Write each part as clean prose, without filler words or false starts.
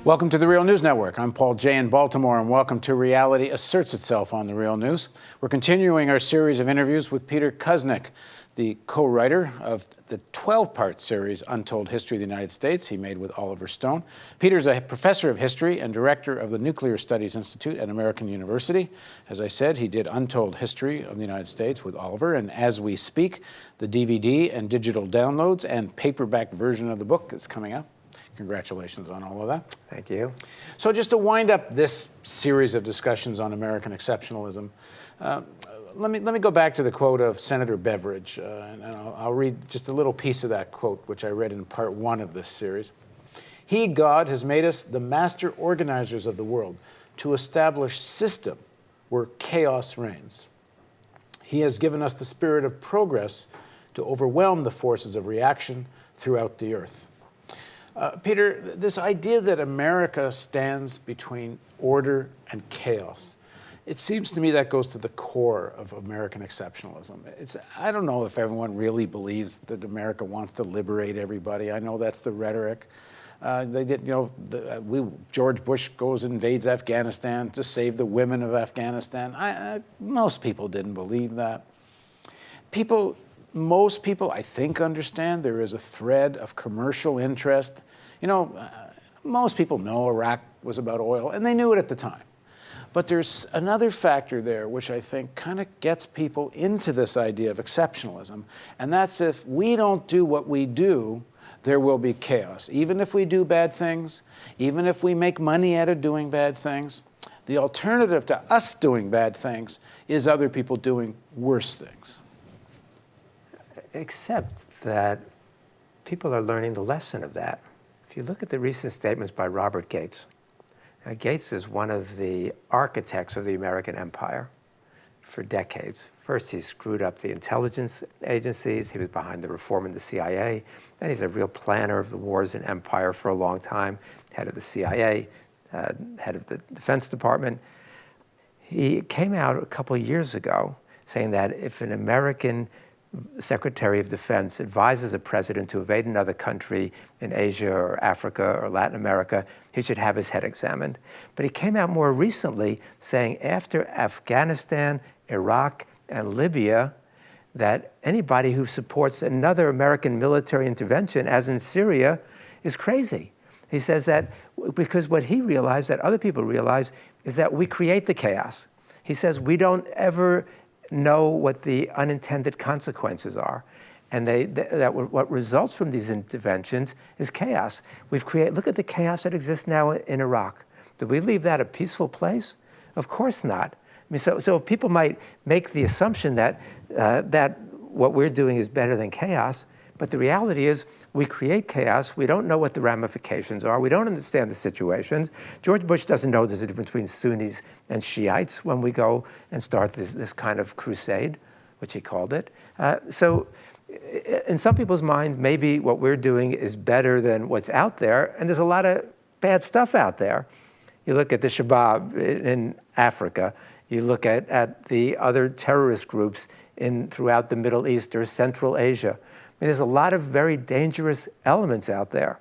Welcome to the Real News Network. I'm Paul Jay in Baltimore, and welcome to Reality Asserts Itself on the Real News. We're continuing our series of interviews with Peter Kuznick, the co-writer of the 12-part series Untold History of the United States he made with Oliver Stone. Peter's a professor of history and director of the Nuclear Studies Institute at American University. As I said, he did Untold History of the United States with Oliver, and as we speak, the DVD and digital downloads and paperback version of the book is coming out. Congratulations on all of that. Thank you. So just to wind up this series of discussions on American exceptionalism, let me go back to the quote of Senator Beveridge, and I'll read just a little piece of that quote, which I read in part one of this series. He, God, has made us the master organizers of the world to establish system where chaos reigns. He has given us the spirit of progress to overwhelm the forces of reaction throughout the earth. Peter, this idea that America stands between order and chaos, it seems to me that goes to the core of American exceptionalism. I don't know if everyone really believes that America wants to liberate everybody. I know that's the rhetoric. They did, George Bush goes and invades Afghanistan to save the women of Afghanistan. Most people didn't believe that. Most people, I think, understand there is a thread of commercial interest. Most people know Iraq was about oil, and they knew it at the time. But there's another factor there which I think kind of gets people into this idea of exceptionalism, and that's if we don't do what we do, there will be chaos. Even if we do bad things, even if we make money out of doing bad things, the alternative to us doing bad things is other people doing worse things. Except that people are learning the lesson of that. If you look at the recent statements by Robert Gates, Gates is one of the architects of the American empire for decades. First, he screwed up the intelligence agencies. He was behind the reform in the CIA. Then he's a real planner of the wars in empire for a long time, head of the CIA, head of the Defense Department. He came out a couple of years ago saying that if an American Secretary of Defense advises a president to invade another country in Asia or Africa or Latin America, he should have his head examined. But he came out more recently saying after Afghanistan, Iraq, and Libya, that anybody who supports another American military intervention, as in Syria, is crazy. He says that because what he realized, that other people realize, is that we create the chaos. He says we don't ever know what the unintended consequences are. And that what results from these interventions is chaos. Look at the chaos that exists now in Iraq. Did we leave that a peaceful place? Of course not. I mean, so people might make the assumption that what we're doing is better than chaos, but the reality is we create chaos. We don't know what the ramifications are. We don't understand the situations. George Bush doesn't know there's a difference between Sunnis and Shiites when we go and start this kind of crusade, which he called it. So in some people's mind, maybe what we're doing is better than what's out there, and there's a lot of bad stuff out there. You look at the Shabab in Africa. You look at the other terrorist groups throughout the Middle East or Central Asia. I mean, there's a lot of very dangerous elements out there.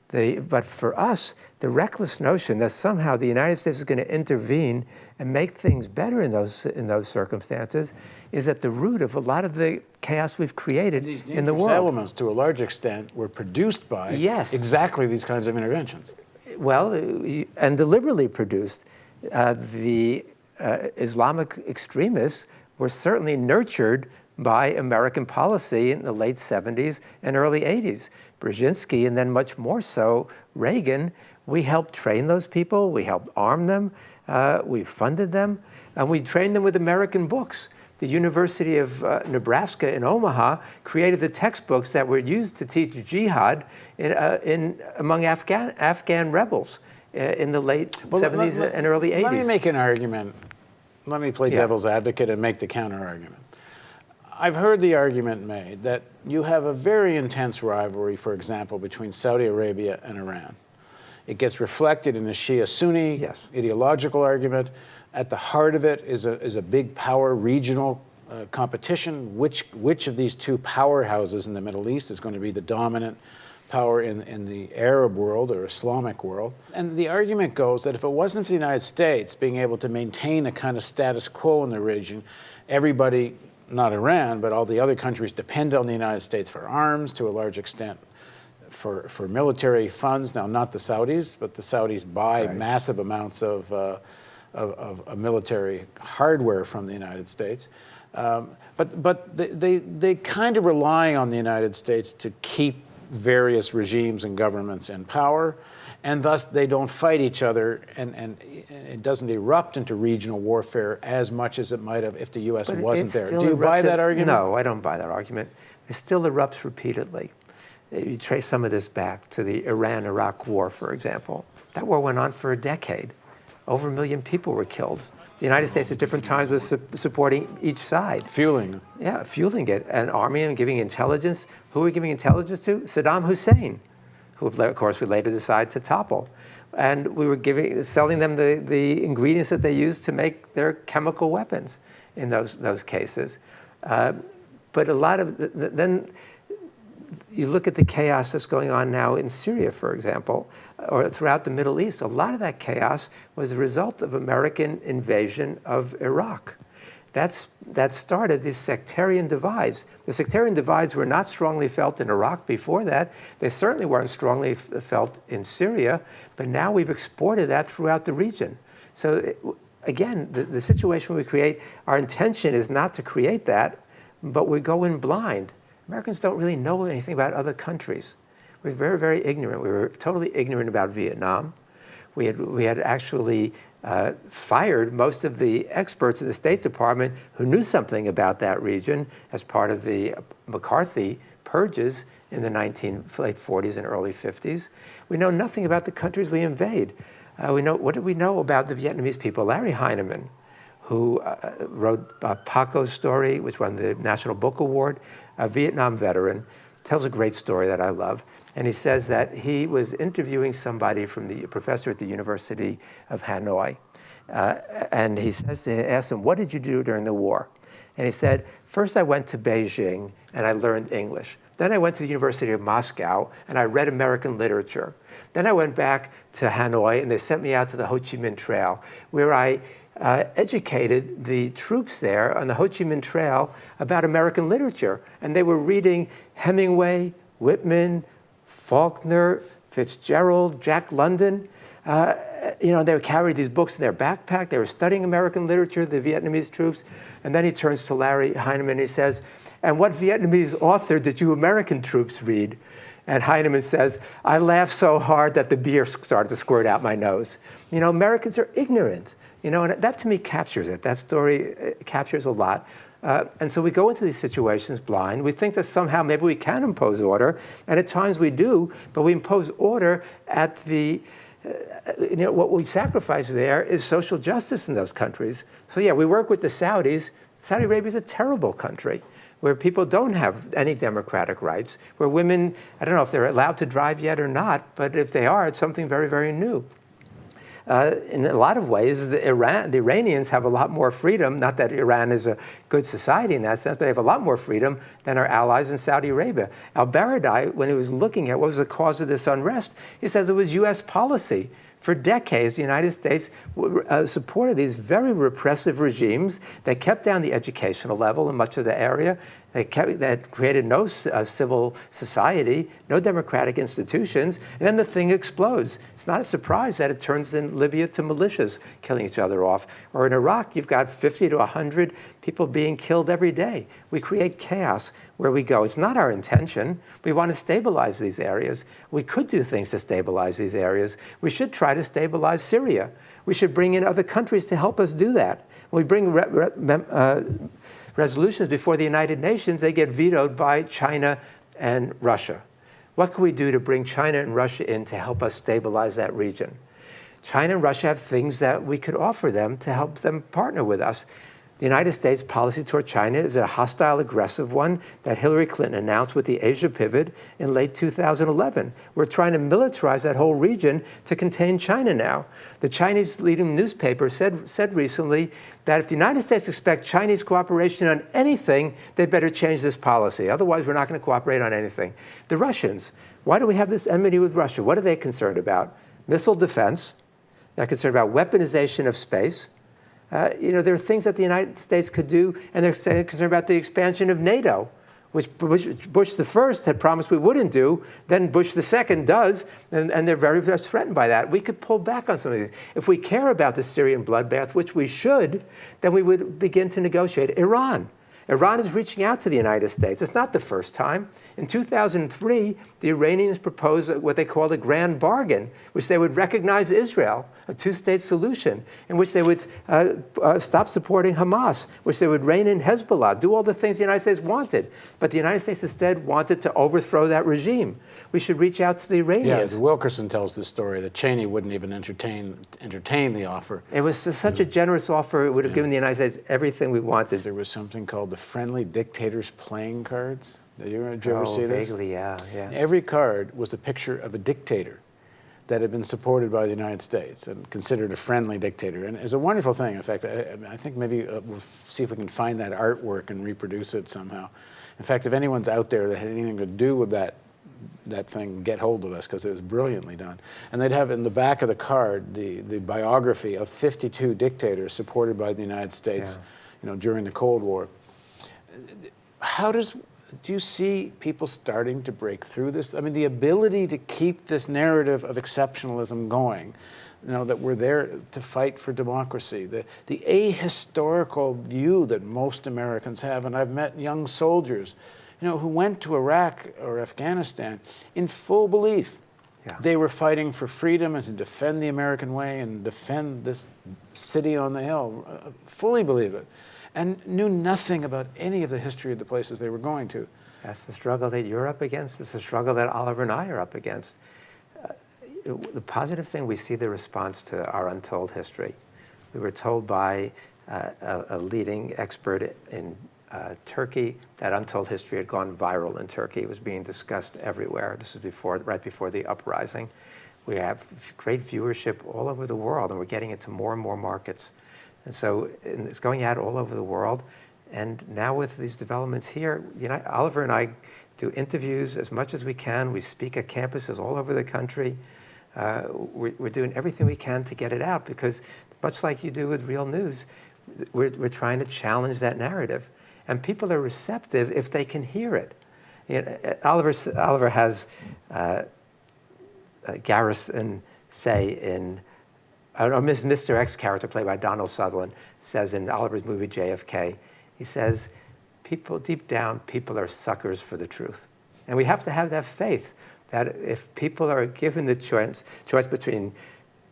But for us, the reckless notion that somehow the United States is going to intervene and make things better in those circumstances is at the root of a lot of the chaos we've created in the world. These elements, to a large extent, were produced by exactly these kinds of interventions. Well, and deliberately produced. The Islamic extremists were certainly nurtured by American policy in the late 70s and early 80s. Brzezinski, and then much more so Reagan, we helped train those people, we helped arm them, we funded them, and we trained them with American books. The University of Nebraska in Omaha created the textbooks that were used to teach jihad among Afghan rebels in the late 70s and early 80s. Let me make an argument. Let me play devil's advocate and make the counter-argument. I've heard the argument made that you have a very intense rivalry, for example, between Saudi Arabia and Iran. It gets reflected in a Shia-Sunni ideological argument. At the heart of it is a big power regional competition. Which of these two powerhouses in the Middle East is going to be the dominant power in the Arab world or Islamic world. And the argument goes that if it wasn't for the United States being able to maintain a kind of status quo in the region, everybody, not Iran, but all the other countries depend on the United States for arms to a large extent, for military funds. Now, not the Saudis, but the Saudis buy massive amounts of military hardware from the United States. But they kind of rely on the United States to keep various regimes and governments in power, and thus they don't fight each other, and it doesn't erupt into regional warfare as much as it might have if the U.S. wasn't there. Do you buy that argument? No, I don't buy that argument. It still erupts repeatedly. You trace some of this back to the Iran-Iraq war, for example. That war went on for a decade. Over 1 million people were killed. The United States at different times was supporting each side. Fueling. Yeah, fueling it, and army and giving intelligence. Who were we giving intelligence to? Saddam Hussein, who, of course, we later decided to topple. And we were selling them the ingredients that they used to make their chemical weapons in those cases. But a lot of, then you look at the chaos that's going on now in Syria, for example, or throughout the Middle East. A lot of that chaos was a result of American invasion of Iraq. That started these sectarian divides. The sectarian divides were not strongly felt in Iraq before that. They certainly weren't strongly felt in Syria, but now we've exported that throughout the region. So again, the situation we create, our intention is not to create that, but we go in blind. Americans don't really know anything about other countries. We're very, very ignorant. We were totally ignorant about Vietnam. We had actually fired most of the experts in the State Department who knew something about that region as part of the McCarthy purges in the late 40s and early 50s. We know nothing about the countries we invade. What did we know about the Vietnamese people? Larry Heinemann, who wrote Paco's Story, which won the National Book Award, a Vietnam veteran, tells a great story that I love. And he says that he was interviewing somebody a professor at the University of Hanoi. And he asked him, what did you do during the war? And he said, first I went to Beijing and I learned English. Then I went to the University of Moscow and I read American literature. Then I went back to Hanoi and they sent me out to the Ho Chi Minh Trail, where I educated the troops there on the Ho Chi Minh Trail about American literature. And they were reading Hemingway, Whitman, Faulkner, Fitzgerald, Jack London. They carried these books in their backpack. They were studying American literature, the Vietnamese troops. And then he turns to Larry Heinemann and he says, and what Vietnamese author did you American troops read? And Heinemann says, I laughed so hard that the beer started to squirt out my nose. Americans are ignorant. And that to me captures it. That story captures a lot. And so we go into these situations blind. We think that somehow maybe we can impose order, and at times we do, but we impose order at the, what we sacrifice there is social justice in those countries. So yeah, we work with the Saudis. Saudi Arabia is a terrible country where people don't have any democratic rights, where women, I don't know if they're allowed to drive yet or not, but if they are, it's something very, very new. In a lot of ways, the Iranians have a lot more freedom, not that Iran is a good society in that sense, but they have a lot more freedom than our allies in Saudi Arabia. Al-Baradei, when he was looking at what was the cause of this unrest, he says it was U.S. policy. For decades, the United States supported these very repressive regimes that kept down the educational level in much of the area. That created no civil society, no democratic institutions, and then the thing explodes. It's not a surprise that it turns in Libya to militias killing each other off. Or in Iraq, you've got 50 to 100 people being killed every day. We create chaos where we go. It's not our intention. We want to stabilize these areas. We could do things to stabilize these areas. We should try to stabilize Syria. We should bring in other countries to help us do that. When we bring resolutions before the United Nations, they get vetoed by China and Russia. What can we do to bring China and Russia in to help us stabilize that region? China and Russia have things that we could offer them to help them partner with us. The United States policy toward China is a hostile, aggressive one that Hillary Clinton announced with the Asia pivot in late 2011. We're trying to militarize that whole region to contain China now. The Chinese leading newspaper said recently that if the United States expect Chinese cooperation on anything, they better change this policy. Otherwise, we're not going to cooperate on anything. The Russians, why do we have this enmity with Russia? What are they concerned about? Missile defense. They're concerned about weaponization of space. There are things that the United States could do, and they're concerned about the expansion of NATO, which Bush the first had promised we wouldn't do. Then Bush the second does, and they're very much threatened by that. We could pull back on some of these. If we care about the Syrian bloodbath, which we should, then we would begin to negotiate. Iran. Iran is reaching out to the United States. It's not the first time. In 2003, the Iranians proposed what they called a grand bargain, which they would recognize Israel, a two-state solution, in which they would stop supporting Hamas, which they would rein in Hezbollah, do all the things the United States wanted. But the United States instead wanted to overthrow that regime. We should reach out to the Iranians. Yeah, Wilkerson tells the story that Cheney wouldn't even entertain the offer. It was such a generous offer. It would have given the United States everything we wanted. There was something called the Friendly Dictators Playing Cards. Did you ever see this? Vaguely, yeah. Every card was a picture of a dictator that had been supported by the United States and considered a friendly dictator. And it's a wonderful thing. In fact, I think maybe we'll see if we can find that artwork and reproduce it somehow. In fact, if anyone's out there that had anything to do with that thing, get hold of us, because it was brilliantly done. And they'd have in the back of the card the biography of 52 dictators supported by the United States, during the Cold War. Do you see people starting to break through this? I mean, the ability to keep this narrative of exceptionalism going, that we're there to fight for democracy, the ahistorical view that most Americans have, and I've met young soldiers, who went to Iraq or Afghanistan in full belief they were fighting for freedom and to defend the American way and defend this city on the hill, fully believe it, and knew nothing about any of the history of the places they were going to. That's the struggle that you're up against. It's the struggle that Oliver and I are up against. The positive thing, we see the response to our untold history. We were told by a leading expert in Turkey that untold history had gone viral in Turkey. It was being discussed everywhere. This was right before the uprising. We have great viewership all over the world, and we're getting into more and more markets. And so it's going out all over the world. And now with these developments here, Oliver and I do interviews as much as we can. We speak at campuses all over the country. We're doing everything we can to get it out, because much like you do with real news, we're trying to challenge that narrative. And people are receptive if they can hear it. Oliver has Garrison say in, Mr. X character played by Donald Sutherland says in Oliver's movie JFK, he says, deep down, people are suckers for the truth. And we have to have that faith that if people are given the choice between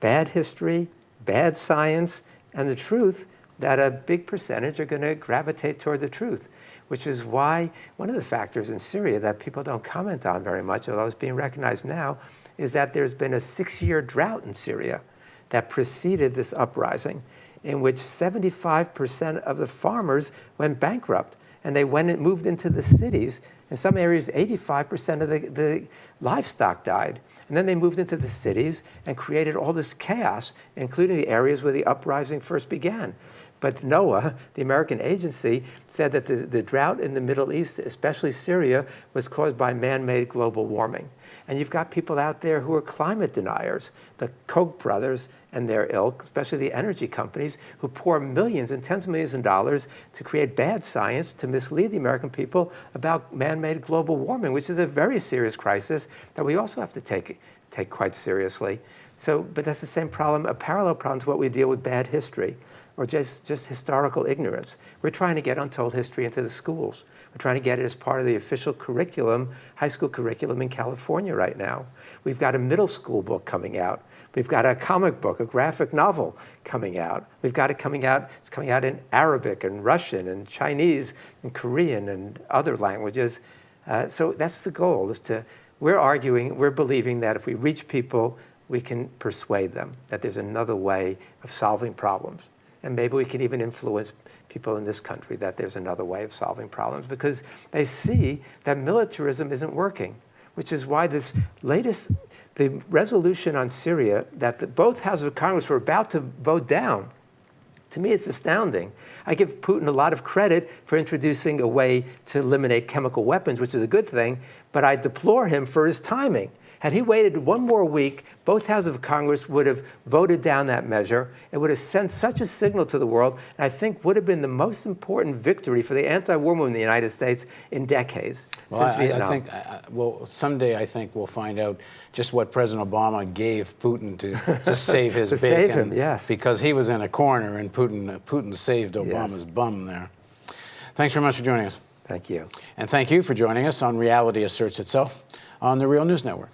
bad history, bad science, and the truth, that a big percentage are going to gravitate toward the truth, which is why one of the factors in Syria that people don't comment on very much, although it's being recognized now, is that there's been a 6-year drought in Syria that preceded this uprising, in which 75% of the farmers went bankrupt, and they went and moved into the cities. In some areas, 85% of the livestock died. And then they moved into the cities and created all this chaos, including the areas where the uprising first began. But NOAA, the American agency, said that the drought in the Middle East, especially Syria, was caused by man-made global warming. And you've got people out there who are climate deniers, the Koch brothers and their ilk, especially the energy companies, who pour millions and tens of millions of dollars to create bad science to mislead the American people about man-made global warming, which is a very serious crisis that we also have to take quite seriously. But that's the same problem, a parallel problem to what we deal with bad history, or just historical ignorance. We're trying to get untold history into the schools. We're trying to get it as part of the official curriculum, high school curriculum in California right now. We've got a middle school book coming out. We've got a comic book, a graphic novel coming out. We've got it coming out in Arabic and Russian and Chinese and Korean and other languages. So that's the goal, we're believing that if we reach people, we can persuade them that there's another way of solving problems. And maybe we can even influence people in this country that there's another way of solving problems, because they see that militarism isn't working, which is why the resolution on Syria that both houses of Congress were about to vote down To me, it's astounding. I give Putin a lot of credit for introducing a way to eliminate chemical weapons, which is a good thing, but I deplore him for his timing. Had he waited one more week, both houses of Congress would have voted down that measure. It would have sent such a signal to the world, and I think would have been the most important victory for the anti-war movement in the United States in decades, since Vietnam. I think, well, someday I think we'll find out just what President Obama gave Putin to save his To bacon. save him, yes. Because he was in a corner, and Putin saved Obama's bum there. Thanks very much for joining us. Thank you. And thank you for joining us on Reality Asserts Itself on the Real News Network.